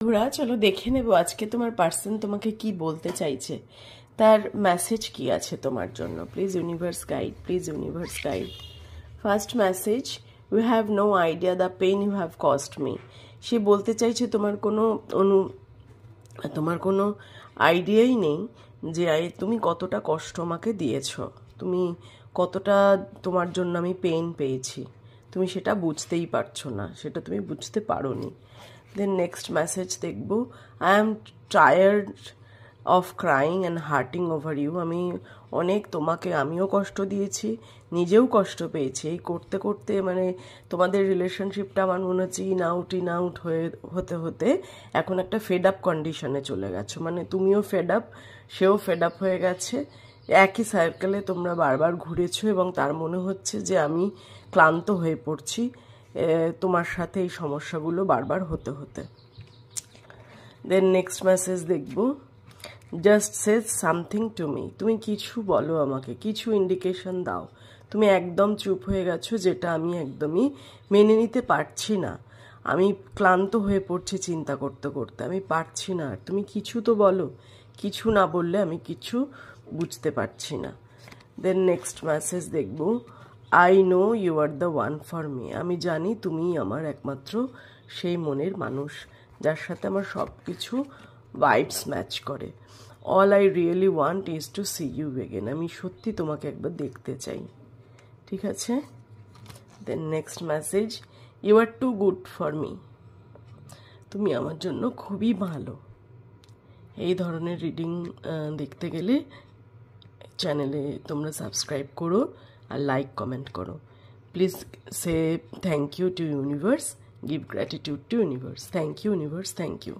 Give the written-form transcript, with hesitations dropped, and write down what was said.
বন্ধুরা চলো দেখে নেব আজকে তোমার পার্সন তোমাকে কি বলতে চাইছে, তার মেসেজ কি আছে তোমার জন্য। Please universe guide, please universe guide. First message, you have no idea the pain you have caused me. সে বলতে চাইছে তোমার কোনো আইডিয়াই নেই যে তুমি কতটা কষ্ট আমাকে দিয়েছো, তুমি কতটা তোমার জন্য আমি পেন পেয়েছি, তুমি সেটা বুঝতেই পারছো না, সেটা তুমি বুঝতে পারোনি। দেন নেক্সট মেসেজ দেখব, I am tired of crying and hurting over you. আমিও কষ্ট দিয়েছি, নিজেও কষ্ট পেয়েছি। এই করতে করতে তোমাদের রিলেশনশিপটা আমার মনে হচ্ছে ইন আউট হতে হতে এখন একটা ফেড আপ কন্ডিশনে চলে গেছো। তুমিও ফেড আপ, সেও ফেড আপ হয়ে গেছে। একই সার্কেলে তোমরা বারবার ঘুরেছো এবং তার মনে হচ্ছে যে আমি ক্লান্ত হয়ে পড়ছি তোমার সাথে এই সমস্যাগুলো বারবার হতে হতে। দেন নেক্সট মেসেজ দেখব, just Sage something to me. তুমি কিছু বলো আমাকে, কিছু ইন্ডিকেশন দাও। তুমি একদম চুপ হয়ে গেছো, যেটা আমি একদমই মেনে নিতে পারছি না। আমি ক্লান্ত হয়ে পড়ছি চিন্তা করতে করতে, আমি পারছি না। আর তুমি কিছু তো বলো, কিছু না বললে আমি কিছু বুঝতে পারছি না। দেন নেক্সট মেসেজ দেখব, I know you are the one for me. আমি জানি তুমিই আমার একমাত্র সেই মনের মানুষ যার সাথে আমার সব কিছু ভাইবস ম্যাচ করে। All I really want is to see you again. আমি সত্যি তোমাকে একবার দেখতে চাই, ঠিক আছে? Then next message, you are too good for me. তুমি আমার জন্য খুবই ভালো। এই ধরনের রিডিং দেখতে গেলে চ্যানেলে তোমরা সাবস্ক্রাইব করো আর লাইক কমেন্ট করো। Please say thank you to universe, give gratitude to universe. Thank you universe, thank you.